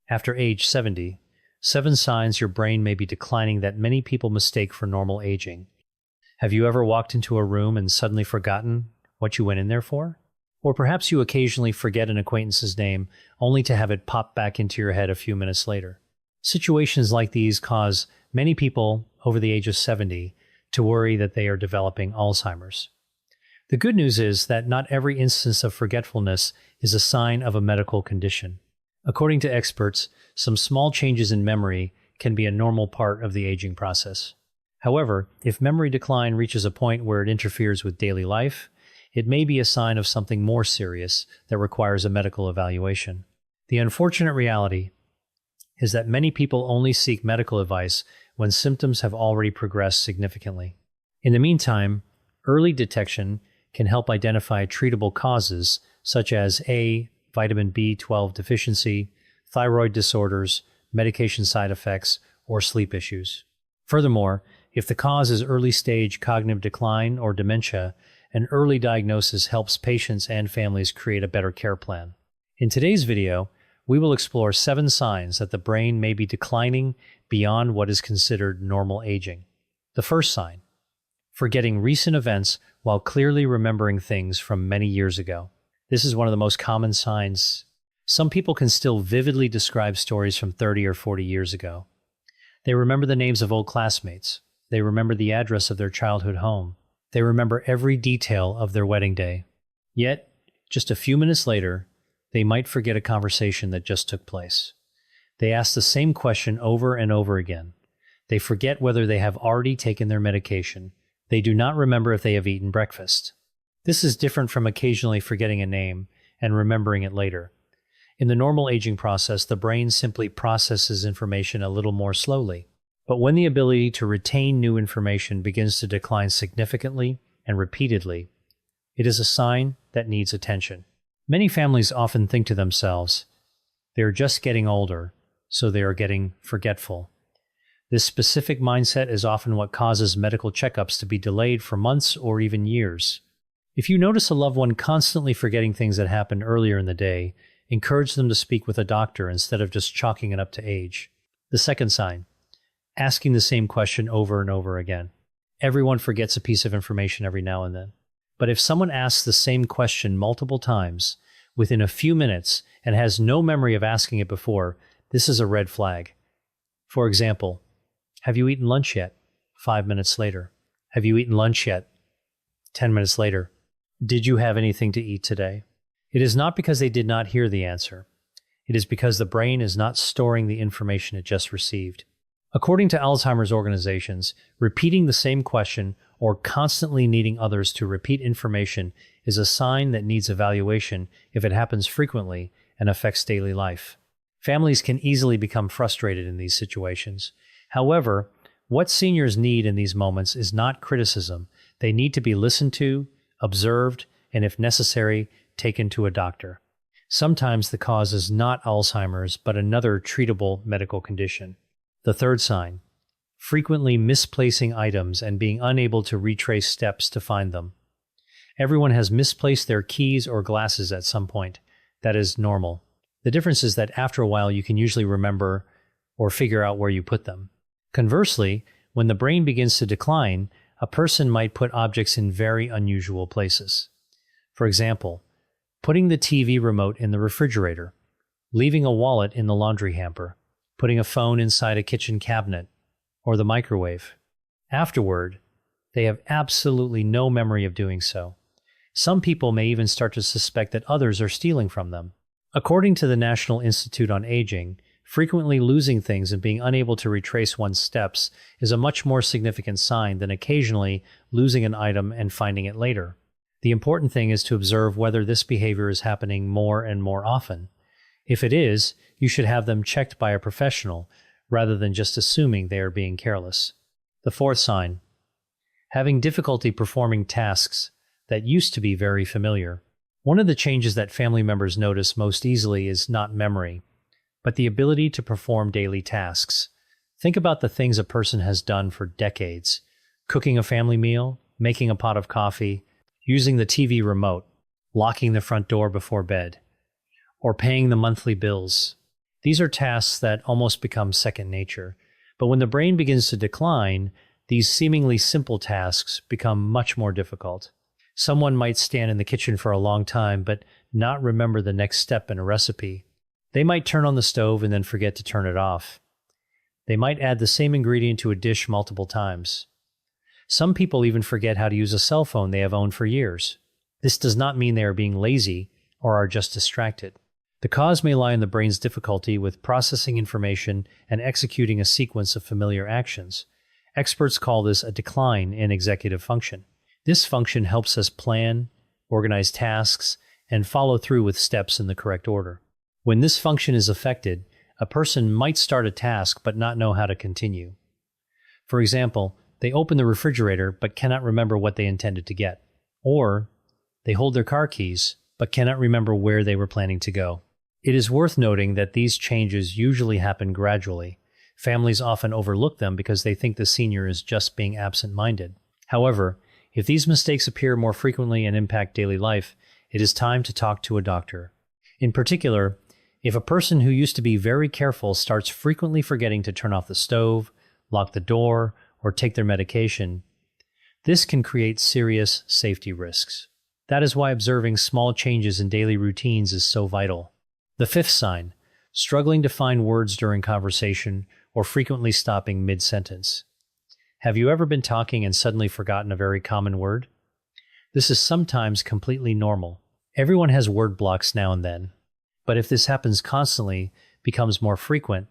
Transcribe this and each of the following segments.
After age 70, 7 signs your brain may be declining that many people mistake for normal aging. Have you ever walked into a room and suddenly forgotten what you went in there for? Or perhaps you occasionally forget an acquaintance's name only to have it pop back into your head a few minutes later. Situations like these cause many people over the age of 70 to worry that they are developing Alzheimer's. The good news is that not every instance of forgetfulness is a sign of a medical condition. According to experts, some small changes in memory can be a normal part of the aging process. However, if memory decline reaches a point where it interferes with daily life, it may be a sign of something more serious that requires a medical evaluation. The unfortunate reality is that many people only seek medical advice when symptoms have already progressed significantly. In the meantime, early detection can help identify treatable causes such as vitamin B12 deficiency, thyroid disorders, medication side effects, or sleep issues. Furthermore, if the cause is early-stage cognitive decline or dementia, an early diagnosis helps patients and families create a better care plan. In today's video, we will explore 7 signs that the brain may be declining beyond what is considered normal aging. The first sign: forgetting recent events while clearly remembering things from many years ago. This is one of the most common signs. Some people can still vividly describe stories from 30 or 40 years ago. They remember the names of old classmates. They remember the address of their childhood home. They remember every detail of their wedding day. Yet, just a few minutes later, they might forget a conversation that just took place. They ask the same question over and over again. They forget whether they have already taken their medication. They do not remember if they have eaten breakfast. This is different from occasionally forgetting a name and remembering it later. In the normal aging process, the brain simply processes information a little more slowly. But when the ability to retain new information begins to decline significantly and repeatedly, it is a sign that needs attention. Many families often think to themselves, they are just getting older, so they are getting forgetful. This specific mindset is often what causes medical checkups to be delayed for months or even years. If you notice a loved one constantly forgetting things that happened earlier in the day, encourage them to speak with a doctor instead of just chalking it up to age. The second sign: asking the same question over and over again. Everyone forgets a piece of information every now and then. But if someone asks the same question multiple times within a few minutes and has no memory of asking it before, this is a red flag. For example, have you eaten lunch yet? 5 minutes later. Have you eaten lunch yet? 10 minutes later. Did you have anything to eat today? It is not because they did not hear the answer. It is because the brain is not storing the information it just received. According to Alzheimer's organizations, repeating the same question or constantly needing others to repeat information is a sign that needs evaluation if it happens frequently and affects daily life. Families can easily become frustrated in these situations. However, what seniors need in these moments is not criticism. They need to be listened to, observed, and if necessary, taken to a doctor. Sometimes the cause is not Alzheimer's, but another treatable medical condition. The third sign: frequently misplacing items and being unable to retrace steps to find them. Everyone has misplaced their keys or glasses at some point. That is normal. The difference is that after a while you can usually remember or figure out where you put them. Conversely, when the brain begins to decline, a person might put objects in very unusual places. For example, putting the TV remote in the refrigerator, leaving a wallet in the laundry hamper, putting a phone inside a kitchen cabinet, or the microwave. Afterward, they have absolutely no memory of doing so. Some people may even start to suspect that others are stealing from them. According to the National Institute on Aging, frequently losing things and being unable to retrace one's steps is a much more significant sign than occasionally losing an item and finding it later. The important thing is to observe whether this behavior is happening more and more often. If it is, you should have them checked by a professional rather than just assuming they are being careless. The fourth sign: having difficulty performing tasks that used to be very familiar. One of the changes that family members notice most easily is not memory, but the ability to perform daily tasks. Think about the things a person has done for decades: cooking a family meal, making a pot of coffee, using the TV remote, locking the front door before bed, or paying the monthly bills. These are tasks that almost become second nature. But when the brain begins to decline, these seemingly simple tasks become much more difficult. Someone might stand in the kitchen for a long time but not remember the next step in a recipe. They might turn on the stove and then forget to turn it off. They might add the same ingredient to a dish multiple times. Some people even forget how to use a cell phone they have owned for years. This does not mean they are being lazy or are just distracted. The cause may lie in the brain's difficulty with processing information and executing a sequence of familiar actions. Experts call this a decline in executive function. This function helps us plan, organize tasks, and follow through with steps in the correct order. When this function is affected, a person might start a task but not know how to continue. For example, they open the refrigerator but cannot remember what they intended to get. Or they hold their car keys but cannot remember where they were planning to go. It is worth noting that these changes usually happen gradually. Families often overlook them because they think the senior is just being absent-minded. However, if these mistakes appear more frequently and impact daily life, it is time to talk to a doctor. In particular, if a person who used to be very careful starts frequently forgetting to turn off the stove, lock the door, or take their medication, this can create serious safety risks. That is why observing small changes in daily routines is so vital. The fifth sign, struggling to find words during conversation or frequently stopping mid-sentence. Have you ever been talking and suddenly forgotten a very common word? This is sometimes completely normal. Everyone has word blocks now and then. But if this happens constantly, becomes more frequent,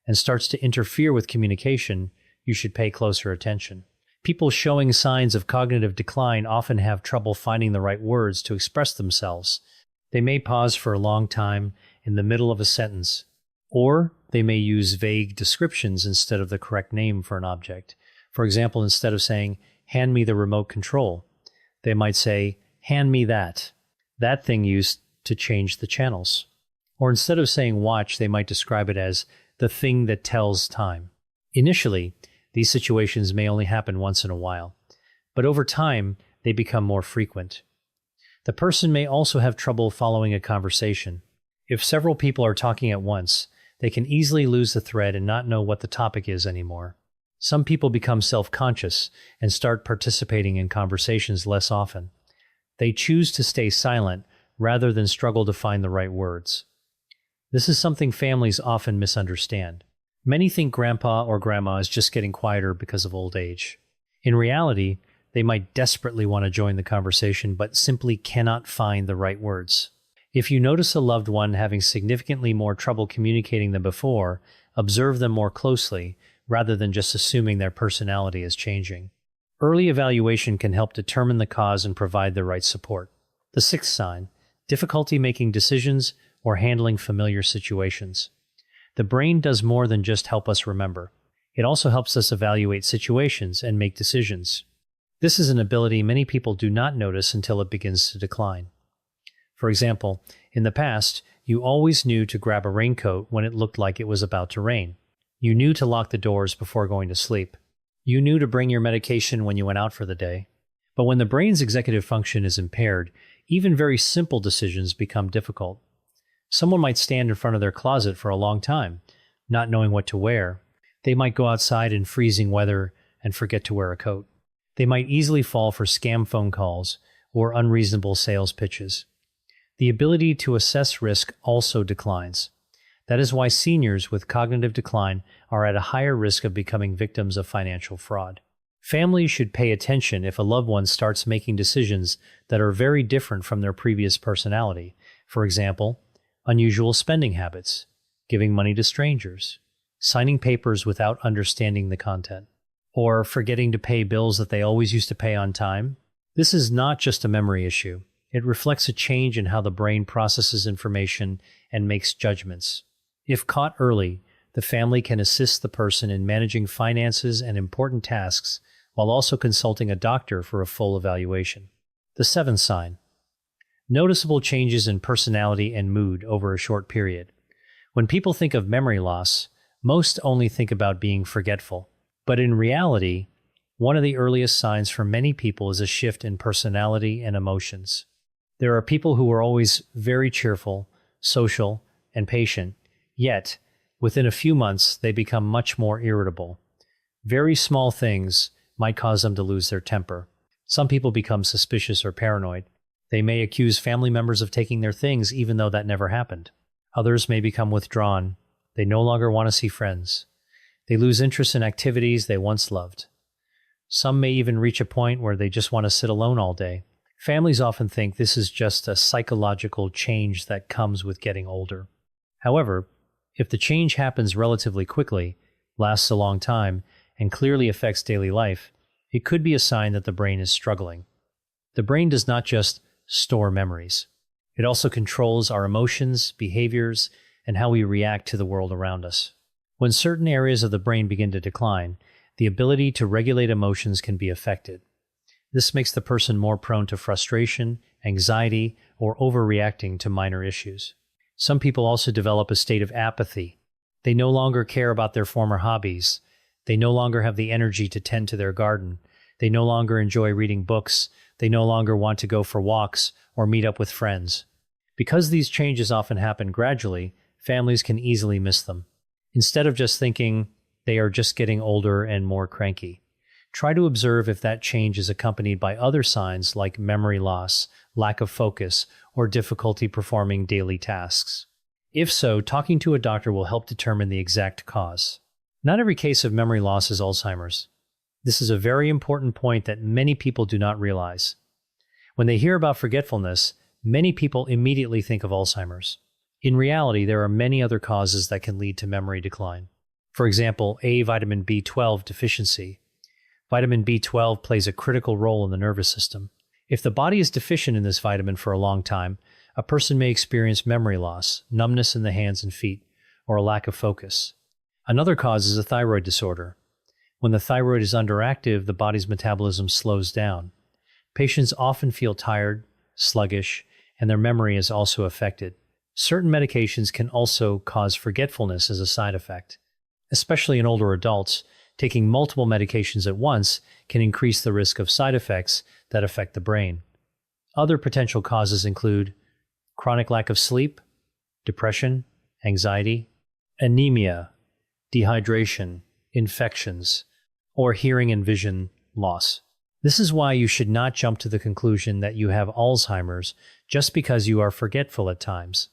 and starts to interfere with communication, you should pay closer attention. People showing signs of cognitive decline often have trouble finding the right words to express themselves. They may pause for a long time in the middle of a sentence, or they may use vague descriptions instead of the correct name for an object. For example, instead of saying, "Hand me the remote control," they might say, "Hand me that thing used to change the channels." Or instead of saying watch, they might describe it as the thing that tells time. Initially, these situations may only happen once in a while, but over time, they become more frequent. The person may also have trouble following a conversation. If several people are talking at once, they can easily lose the thread and not know what the topic is anymore. Some people become self-conscious and start participating in conversations less often. They choose to stay silent rather than struggle to find the right words. This is something families often misunderstand. Many think grandpa or grandma is just getting quieter because of old age. In reality, they might desperately want to join the conversation but simply cannot find the right words. If you notice a loved one having significantly more trouble communicating than before, observe them more closely rather than just assuming their personality is changing. Early evaluation can help determine the cause and provide the right support. The sixth sign, difficulty making decisions or handling familiar situations. The brain does more than just help us remember. It also helps us evaluate situations and make decisions. This is an ability many people do not notice until it begins to decline. For example, in the past, you always knew to grab a raincoat when it looked like it was about to rain. You knew to lock the doors before going to sleep. You knew to bring your medication when you went out for the day. But when the brain's executive function is impaired, even very simple decisions become difficult. Someone might stand in front of their closet for a long time, not knowing what to wear. They might go outside in freezing weather and forget to wear a coat. They might easily fall for scam phone calls or unreasonable sales pitches. The ability to assess risk also declines. That is why seniors with cognitive decline are at a higher risk of becoming victims of financial fraud. Families should pay attention if a loved one starts making decisions that are very different from their previous personality. For example, unusual spending habits, giving money to strangers, signing papers without understanding the content, or forgetting to pay bills that they always used to pay on time. This is not just a memory issue. It reflects a change in how the brain processes information and makes judgments. If caught early, the family can assist the person in managing finances and important tasks while also consulting a doctor for a full evaluation. The seventh sign, noticeable changes in personality and mood over a short period. When people think of memory loss, most only think about being forgetful. But in reality, one of the earliest signs for many people is a shift in personality and emotions. There are people who are always very cheerful, social, and patient, Yet, within a few months, they become much more irritable. Very small things might cause them to lose their temper. Some people become suspicious or paranoid. They may accuse family members of taking their things even though that never happened. Others may become withdrawn. They no longer want to see friends. They lose interest in activities they once loved. Some may even reach a point where they just want to sit alone all day. Families often think this is just a psychological change that comes with getting older. However, if the change happens relatively quickly, lasts a long time, and clearly affects daily life, it could be a sign that the brain is struggling. The brain does not just store memories. It also controls our emotions, behaviors, and how we react to the world around us. When certain areas of the brain begin to decline, the ability to regulate emotions can be affected. This makes the person more prone to frustration, anxiety, or overreacting to minor issues. Some people also develop a state of apathy. They no longer care about their former hobbies. They no longer have the energy to tend to their garden. They no longer enjoy reading books. They no longer want to go for walks or meet up with friends. Because these changes often happen gradually, families can easily miss them. Instead of just thinking they are just getting older and more cranky, try to observe if that change is accompanied by other signs like memory loss, lack of focus, or difficulty performing daily tasks. If so, talking to a doctor will help determine the exact cause. Not every case of memory loss is Alzheimer's. This is a very important point that many people do not realize. When they hear about forgetfulness, many people immediately think of Alzheimer's. In reality, there are many other causes that can lead to memory decline. For example, A vitamin B12 deficiency. Vitamin B12 plays a critical role in the nervous system. If the body is deficient in this vitamin for a long time, a person may experience memory loss, numbness in the hands and feet, or a lack of focus. Another cause is a thyroid disorder. When the thyroid is underactive, the body's metabolism slows down. Patients often feel tired, sluggish, and their memory is also affected. Certain medications can also cause forgetfulness as a side effect. Especially in older adults, taking multiple medications at once can increase the risk of side effects that affect the brain. Other potential causes include chronic lack of sleep, depression, anxiety, anemia, dehydration, infections, or hearing and vision loss. This is why you should not jump to the conclusion that you have Alzheimer's just because you are forgetful at times.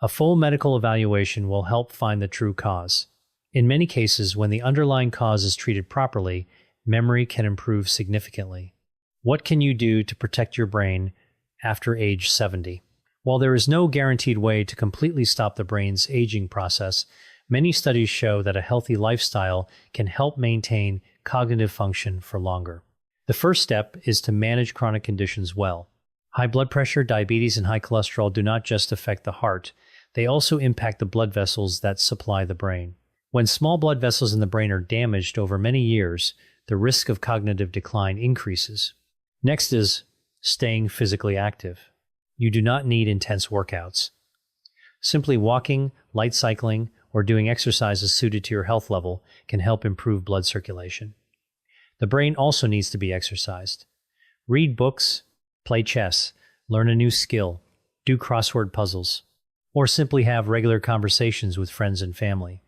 A full medical evaluation will help find the true cause. In many cases, when the underlying cause is treated properly, memory can improve significantly. What can you do to protect your brain after age 70? While there is no guaranteed way to completely stop the brain's aging process, many studies show that a healthy lifestyle can help maintain cognitive function for longer. The first step is to manage chronic conditions well. High blood pressure, diabetes, and high cholesterol do not just affect the heart, they also impact the blood vessels that supply the brain. When small blood vessels in the brain are damaged over many years, the risk of cognitive decline increases. Next is staying physically active. You do not need intense workouts. Simply walking, light cycling, or doing exercises suited to your health level can help improve blood circulation. The brain also needs to be exercised. Read books, play chess, learn a new skill, do crossword puzzles, or simply have regular conversations with friends and family.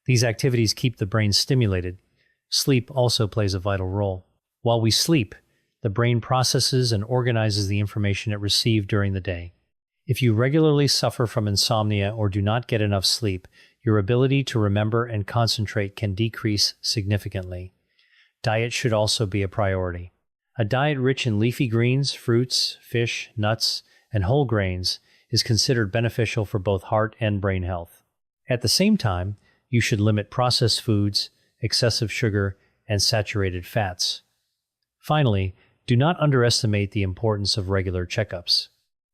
These activities keep the brain stimulated. Sleep also plays a vital role. While we sleep, the brain processes and organizes the information it received during the day. If you regularly suffer from insomnia or do not get enough sleep, your ability to remember and concentrate can decrease significantly. Diet should also be a priority. A diet rich in leafy greens, fruits, fish, nuts, and whole grains is considered beneficial for both heart and brain health. At the same time, you should limit processed foods, excessive sugar, and saturated fats. Finally, do not underestimate the importance of regular checkups.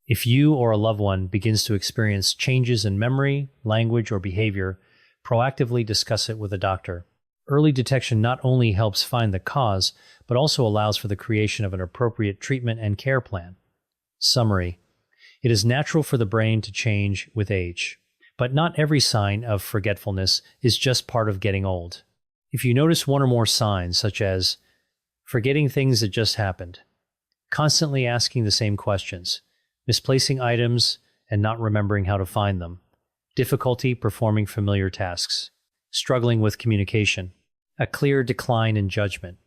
If you or a loved one begins to experience changes in memory, language, or behavior, proactively discuss it with a doctor. Early detection not only helps find the cause, but also allows for the creation of an appropriate treatment and care plan. Summary: it is natural for the brain to change with age, but not every sign of forgetfulness is just part of getting old. If you notice one or more signs, such as forgetting things that just happened, constantly asking the same questions, misplacing items and not remembering how to find them, difficulty performing familiar tasks, struggling with communication, a clear decline in judgment,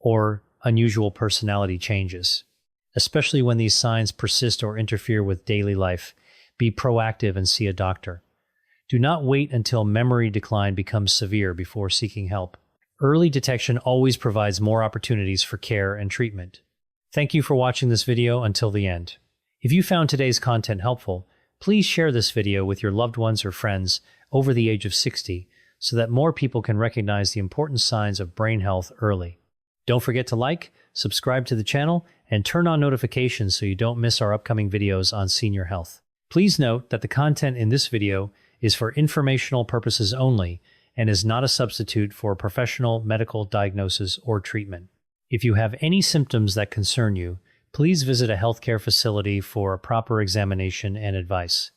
or unusual personality changes. Especially when these signs persist or interfere with daily life, be proactive and see a doctor. Do not wait until memory decline becomes severe before seeking help. Early detection always provides more opportunities for care and treatment. Thank you for watching this video until the end. If you found today's content helpful, please share this video with your loved ones or friends over the age of 60 so that more people can recognize the important signs of brain health early. Don't forget to like, subscribe to the channel, and turn on notifications so you don't miss our upcoming videos on senior health. Please note that the content in this video is for informational purposes only and is not a substitute for professional medical diagnosis or treatment. If you have any symptoms that concern you, please visit a healthcare facility for a proper examination and advice.